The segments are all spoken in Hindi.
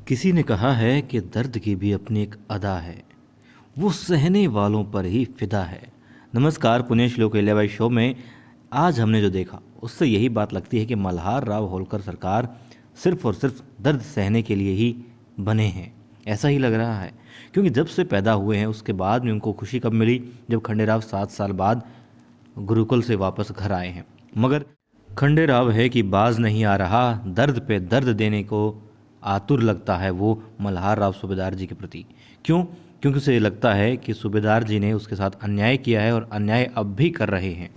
किसी ने कहा है कि दर्द की भी अपनी एक अदा है, वो सहने वालों पर ही फिदा है। नमस्कार, पुण्यश्लोक इलेवाई शो में आज हमने जो देखा उससे यही बात लगती है कि मल्हार राव होलकर सरकार सिर्फ और सिर्फ दर्द सहने के लिए ही बने हैं। ऐसा ही लग रहा है, क्योंकि जब से पैदा हुए हैं उसके बाद में उनको खुशी कब मिली, जब खंडेराव 7 साल बाद गुरुकुल से वापस घर आए हैं। मगर खंडेराव है कि बाज नहीं आ रहा, दर्द पे दर्द देने को आतुर लगता है वो मल्हार राव सूबेदार जी के प्रति। क्यों? क्योंकि उसे लगता है कि सूबेदार जी ने उसके साथ अन्याय किया है और अन्याय अब भी कर रहे हैं।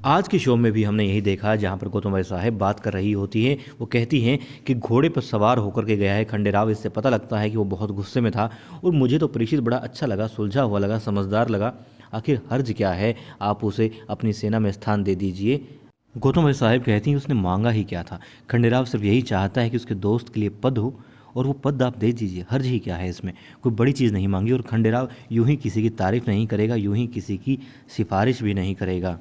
आज के शो में भी हमने यही देखा, जहाँ पर गौतम भाई साहब बात कर रही होती है। वो कहती हैं कि घोड़े पर सवार होकर के गया है खंडेराव। इससे पता लगता है कि वो बहुत गुस्से में था। और मुझे तो परीक्षित बड़ा अच्छा लगा, सुलझा हुआ लगा, समझदार लगा। आखिर हर्ज क्या है, आप उसे अपनी सेना में स्थान दे दीजिए। गौतम भाई साहब कहती हैं उसने मांगा ही क्या था। खंडेराव सिर्फ यही चाहता है कि उसके दोस्त के लिए पद हो, और वो पद आप दे दीजिए। हर्ज ही क्या है इसमें, कोई बड़ी चीज़ नहीं मांगी। और खंडेराव यूं ही किसी की तारीफ नहीं करेगा, यूं ही किसी की सिफारिश भी नहीं करेगा।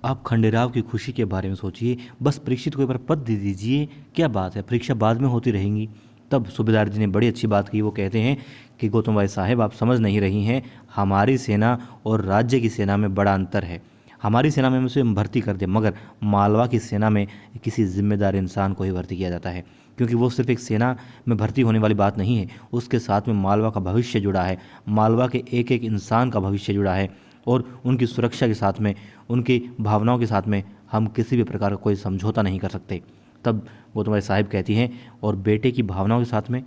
आप खंडेराव की खुशी के बारे में सोचिए, बस परीक्षित को एक बार पद दे दीजिए। क्या बात है, परीक्षा बाद में होती रहेंगी। तब सूबेदार जी ने बड़ी अच्छी बात की। वो कहते हैं कि गौतम भाई साहब, आप समझ नहीं रही हैं, हमारी सेना और राज्य की सेना में बड़ा अंतर है। हमारी सेना में उसे भर्ती कर दे, मगर मालवा की सेना में किसी जिम्मेदार इंसान को ही भर्ती किया जाता है, क्योंकि वो सिर्फ एक सेना में भर्ती होने वाली बात नहीं है, उसके साथ में मालवा का भविष्य जुड़ा है, मालवा के एक एक इंसान का भविष्य जुड़ा है। और उनकी सुरक्षा के साथ में, उनकी भावनाओं के साथ में हम किसी भी प्रकार का कोई समझौता नहीं कर सकते। तब वो तुम्हारे साहिब कहती हैं, और बेटे की भावनाओं के साथ में,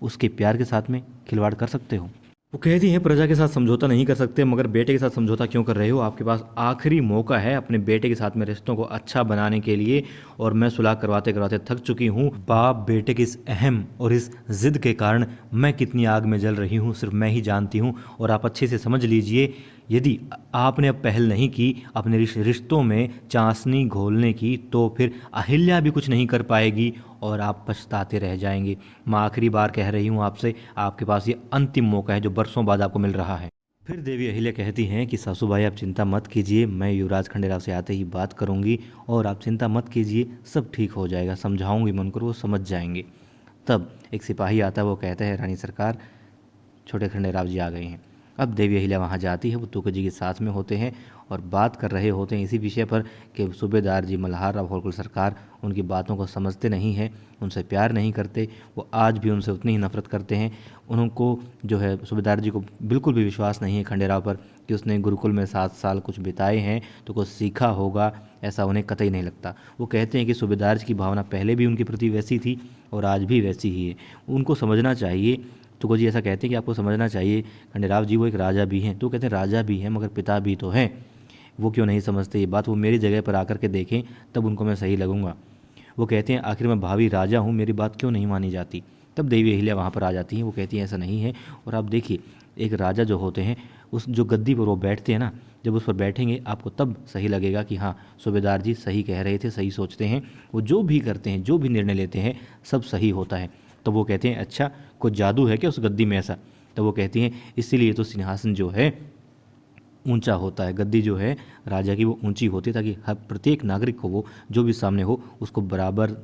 उसके प्यार के साथ में खिलवाड़ कर सकते हो। वो कहती हैं प्रजा के साथ समझौता नहीं कर सकते, मगर बेटे के साथ समझौता क्यों कर रहे हो? आपके पास आखिरी मौका है अपने बेटे के साथ में रिश्तों को अच्छा बनाने के लिए, और मैं सुलह करवाते करवाते थक चुकी हूँ। बाप बेटे की इस अहम और इस जिद के कारण मैं कितनी आग में जल रही हूँ, सिर्फ मैं ही जानती हूँ। और आप अच्छे से समझ लीजिए, यदि आपने अब पहल नहीं की अपने रिश्तों में चाशनी घोलने की, तो फिर अहिल्या भी कुछ नहीं कर पाएगी और आप पछताते रह जाएंगे। मैं आखिरी बार कह रही हूँ आपसे, आपके पास ये अंतिम मौका है जो बरसों बाद आपको मिल रहा है। फिर देवी अहिल्या कहती हैं कि सासू भाई, आप चिंता मत कीजिए, मैं युवराज खंडेराव से आते ही बात करूंगी, और आप चिंता मत कीजिए, सब ठीक हो जाएगा। समझाऊंगी मन को, वो समझ जाएंगे। तब एक सिपाही आता है, वो कहता है, रानी सरकार, छोटे खंडेराव जी आ गए हैं। अब देवी अहिल्या वहाँ जाती है, वो तुक जी के साथ में होते हैं और बात कर रहे होते हैं इसी विषय पर कि सूबेदार जी मल्हार राव होलकर सरकार उनकी बातों को समझते नहीं हैं, उनसे प्यार नहीं करते, वो आज भी उनसे उतनी ही नफरत करते हैं। उनको जो है सूबेदार जी को बिल्कुल भी विश्वास नहीं है खंडेराव पर कि उसने गुरुकुल में 7 साल कुछ बिताए हैं तो कुछ सीखा होगा, ऐसा उन्हें कतई नहीं लगता। वो कहते हैं कि सूबेदार जी की भावना पहले भी उनके प्रति वैसी थी और आज भी वैसी ही है, उनको समझना चाहिए। तुको जी ऐसा कहते हैं कि आपको समझना चाहिए खंडेराव जी, वो एक राजा भी हैं। तो कहते हैं राजा भी हैं मगर पिता भी तो हैं, वो क्यों नहीं समझते ये बात? वो मेरी जगह पर आकर के देखें, तब उनको मैं सही लगूंगा। वो कहते हैं आखिर मैं भावी राजा हूँ, मेरी बात क्यों नहीं मानी जाती? तब देवी अहिल्या वहाँ पर आ जाती हैं। वो कहती हैं ऐसा नहीं है, और आप देखिए, एक राजा जो होते हैं, उस जो गद्दी पर वो बैठते हैं ना, जब उस पर बैठेंगे आपको तब सही लगेगा कि हाँ, सूबेदार जी सही कह रहे थे, सही सोचते हैं, वो जो भी करते हैं, जो भी निर्णय लेते हैं, सब सही होता है। तो वो कहते हैं अच्छा, कुछ जादू है क्या उस गद्दी में ऐसा? तो वो कहती हैं इसीलिए तो सिंहासन जो है ऊंचा होता है, गद्दी जो है राजा की वो ऊंची होती है, ताकि हर प्रत्येक नागरिक को, वो जो भी सामने हो, उसको बराबर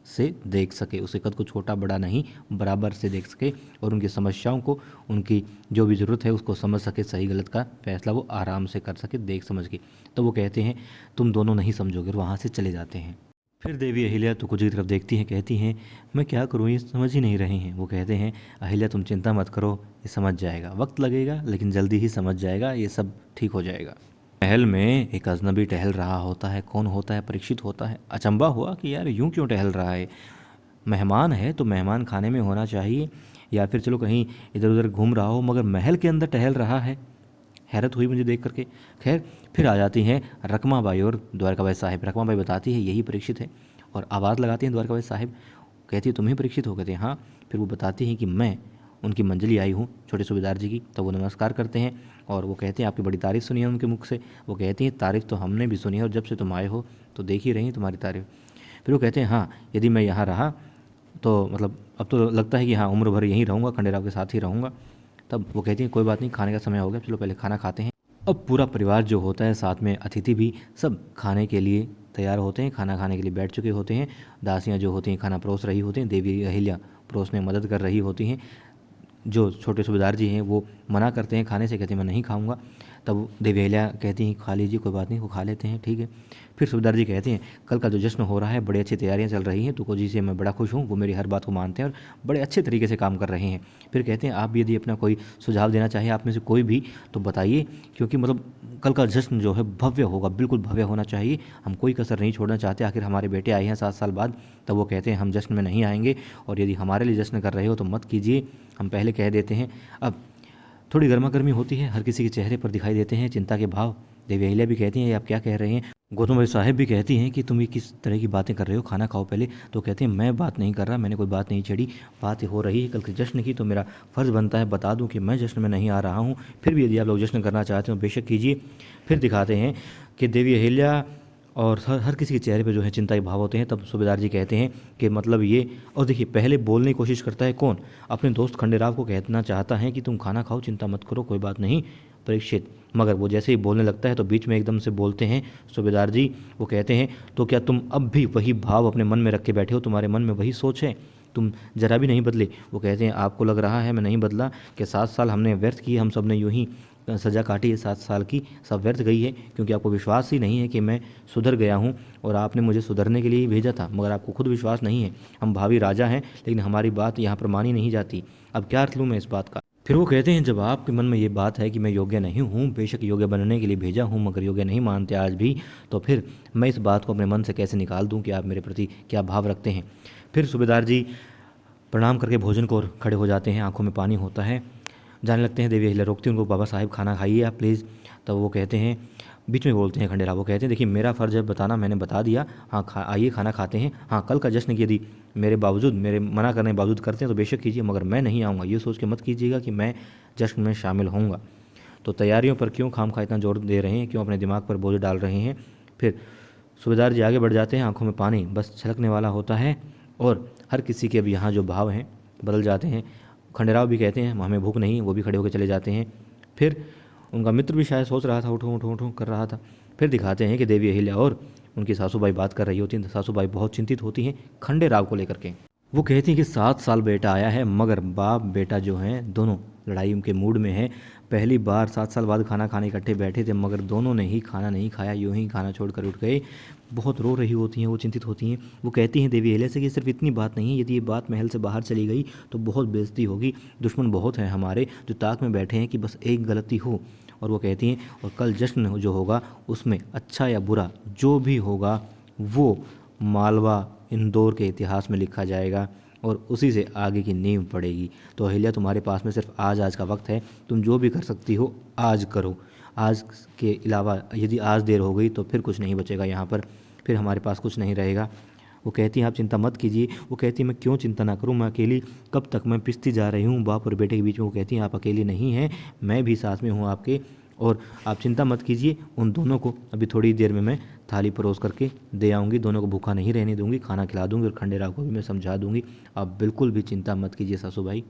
से देख सके, उसके कद को छोटा बड़ा नहीं, बराबर से देख सके, और उनकी समस्याओं को, उनकी जो भी ज़रूरत है उसको समझ सके, सही गलत का फैसला वो आराम से कर सके, देख समझ के। तो वो कहते हैं तुम दोनों नहीं समझोगे, और वहाँ से चले जाते हैं। फिर देवी अहिल्या तुको जी की तरफ देखती हैं, कहती हैं मैं क्या करूँ, ये समझ ही नहीं रहे हैं। वो कहते हैं अहिल्या तुम चिंता मत करो, ये समझ जाएगा, वक्त लगेगा लेकिन जल्दी ही समझ जाएगा, ये सब ठीक हो जाएगा। महल में एक अजनबी टहल रहा होता है। कौन होता है? परीक्षित होता है। अचंबा हुआ कि यार यूं क्यों टहल रहा है, मेहमान है तो मेहमान खाने में होना चाहिए, या फिर चलो कहीं इधर उधर घूम रहा हो, मगर महल के अंदर टहल रहा है। हैरत हुई मुझे देख करके। खैर, फिर आ जाती हैं रकमाबाई और द्वारकाबाई साहिब। रकमाबाई बताती है यही परीक्षित है, और आवाज़ लगाती हैं द्वारकाबाई साहिब। कहती है तुम ही परीक्षित हो? कहते हैं हाँ। फिर वो बताती हैं कि मैं उनकी मंजली आई हूँ, छोटे सूबेदार जी की। तो वो नमस्कार करते हैं, और वो कहते हैं आपकी बड़ी तारीफ़ सुनी है उनके मुख से। वो कहती हैं तारीफ़ तो हमने भी सुनी है, और जब से तुम आए हो तो देख ही रही तुम्हारी तारीफ़। फिर वो कहते हैं हाँ, यदि मैं यहाँ रहा तो मतलब अब तो लगता है कि हाँ, उम्र भर यहीं रहूँगा, खंडेराव के साथ ही रहूँगा। तब वो कहती हैं कोई बात नहीं, खाने का समय हो गया, चलो पहले खाना खाते हैं। अब पूरा परिवार जो होता है, साथ में अतिथि भी, सब खाने के लिए तैयार होते हैं, खाना खाने के लिए बैठ चुके होते हैं। दासियाँ जो होती हैं खाना परोस रही होती हैं, देवी अहिल्या परोसने में मदद कर रही होती हैं। जो छोटे सूबेदार जी हैं वो मना करते हैं खाने से, कहते हैं मैं नहीं खाऊंगा। तब देवी अहिल्या कहती हैं खा लीजिए, कोई बात नहीं, वो खा लेते हैं, ठीक है। फिर सूबेदार जी कहते हैं कल का जो जश्न हो रहा है बड़ी अच्छी तैयारियां चल रही हैं, तुको जी से मैं बड़ा खुश हूँ, वो मेरी हर बात को मानते हैं और बड़े अच्छे तरीके से काम कर रहे हैं। फिर कहते हैं आप भी यदि अपना कोई सुझाव देना चाहें आप में से कोई भी तो बताइए, क्योंकि मतलब कल का जश्न जो है भव्य होगा, बिल्कुल भव्य होना चाहिए, हम कोई कसर नहीं छोड़ना चाहते, आखिर हमारे बेटे आए हैं 7 साल बाद। तब वो कहते हैं हम जश्न में नहीं आएंगे, और यदि हमारे लिए जश्न कर रहे हो तो मत कीजिए, हम पहले कह देते हैं। अब थोड़ी गर्मा गर्मी होती है, हर किसी के चेहरे पर दिखाई देते हैं चिंता के भाव। देवी अहिल्या भी कहती हैं ये आप क्या कह रहे हैं। गौतम भाई साहब भी कहती हैं कि तुम ये किस तरह की बातें कर रहे हो, खाना खाओ पहले। तो कहते हैं मैं बात नहीं कर रहा, मैंने कोई बात नहीं छेड़ी, बात हो रही है कल के जश्न की, तो मेरा फ़र्ज़ बनता है बता दूं कि मैं जश्न में नहीं आ रहा हूं। फिर भी यदि आप लोग जश्न करना चाहते हो बेशक कीजिए। फिर दिखाते हैं कि देवी अहिल्या और हर किसी के चेहरे पे जो है चिंता के भाव होते हैं। तब सूबेदार जी कहते हैं कि मतलब ये, और देखिए पहले बोलने की कोशिश करता है कौन, अपने दोस्त खंडेराव को कहना चाहता है कि तुम खाना खाओ, चिंता मत करो, कोई बात नहीं परीक्षित। मगर वो जैसे ही बोलने लगता है तो बीच में एकदम से बोलते हैं सूबेदार जी, वो कहते हैं तो क्या तुम अब भी वही भाव अपने मन में रख के बैठे हो, तुम्हारे मन में वही सोच है, तुम जरा भी नहीं बदले। वो कहते हैं आपको लग रहा है मैं नहीं बदला, कि 7 साल हमने व्यर्थ किए, हम सब ने यूं ही सज़ा काटी है, 7 साल की सब व्यर्थ गई है, क्योंकि आपको विश्वास ही नहीं है कि मैं सुधर गया हूँ, और आपने मुझे सुधरने के लिए ही भेजा था, मगर आपको खुद विश्वास नहीं है। हम भावी राजा हैं लेकिन हमारी बात यहाँ पर मानी नहीं जाती, अब क्या अर्थ लूँ मैं इस बात का। फिर वो कहते हैं जब आपके मन में ये बात है कि मैं योग्य नहीं हूँ, बेशक योग्य बनने के लिए भेजा हूँ मगर योग्य नहीं मानते आज भी, तो फिर मैं इस बात को अपने मन से कैसे निकाल दूँ कि आप मेरे प्रति क्या भाव रखते हैं। फिर सूबेदार जी प्रणाम करके भोजन को खड़े हो जाते हैं, आंखों में पानी होता है, जाने लगते हैं। देवी अहिल्या रोकती हैं उनको, बाबा साहिब खाना खाइए आप प्लीज़। तब वो कहते हैं, बीच में बोलते हैं खंडेराव, वो कहते हैं देखिए मेरा फ़र्ज़ है बताना, मैंने बता दिया, हाँ आइए खाना खाते हैं। हाँ कल का जश्न यदि मेरे बावजूद, मेरे मना करने के बावजूद करते हैं तो बेशक कीजिए, मगर मैं नहीं आऊँगा, ये सोच के मत कीजिएगा कि मैं जश्न में शामिल होऊंगा। तो तैयारियों पर क्यों खामखा इतना जोर दे रहे हैं, क्यों अपने दिमाग पर बोझ डाल रहे हैं। फिर सूबेदार जी आगे बढ़ जाते हैं, आंखों में पानी बस छलकने वाला होता है, और हर किसी के अब यहाँ जो भाव हैं बदल जाते हैं। खंडेराव भी कहते हैं हमें भूख नहीं, वो भी खड़े होकर चले जाते हैं। फिर उनका मित्र भी शायद सोच रहा था, उठो उठो उठो कर रहा था। फिर दिखाते हैं कि देवी अहिल्या और उनकी सासूबाई बात कर रही होती हैं। सासूबाई बहुत चिंतित होती हैं खंडेराव को लेकर के। वो कहती हैं कि 7 साल बेटा आया है, मगर बाप बेटा जो हैं दोनों लड़ाई के मूड में है। पहली बार 7 साल बाद खाना खाने इकट्ठे बैठे थे, मगर दोनों ने ही खाना नहीं खाया, यूं ही खाना छोड़कर उठ गए। बहुत रो रही होती हैं, वो चिंतित होती हैं। वो कहती हैं देवी अहिल्या से कि सिर्फ इतनी बात नहीं है, यदि ये बात महल से बाहर चली गई तो बहुत बेइज्जती होगी, दुश्मन बहुत हैं हमारे जो ताक में बैठे हैं कि बस एक गलती हो। और वो कहती हैं और कल जश्न जो होगा उसमें अच्छा या बुरा जो भी होगा वो मालवा इंदौर के इतिहास में लिखा जाएगा, और उसी से आगे की नींव पड़ेगी। तो अहिल्या तुम्हारे पास में सिर्फ आज का वक्त है, तुम जो भी कर सकती हो आज करो। आज के अलावा यदि आज देर हो गई तो फिर कुछ नहीं बचेगा यहाँ पर, फिर हमारे पास कुछ नहीं रहेगा। वो कहती हैं आप चिंता मत कीजिए। वो कहती है मैं क्यों चिंता ना करूँ, मैं अकेली कब तक, मैं पिसती जा रही हूँ बाप और बेटे के बीच में। वो कहती हैं आप अकेली नहीं हैं, मैं भी साथ में हूँ आपके, और आप चिंता मत कीजिए। उन दोनों को अभी थोड़ी देर में मैं थाली परोस करके दे आऊँगी, दोनों को भूखा नहीं रहने दूंगी, खाना खिला दूंगी, और खंडेराव को भी मैं समझा दूंगी। आप बिल्कुल भी चिंता मत कीजिए सासू भाई।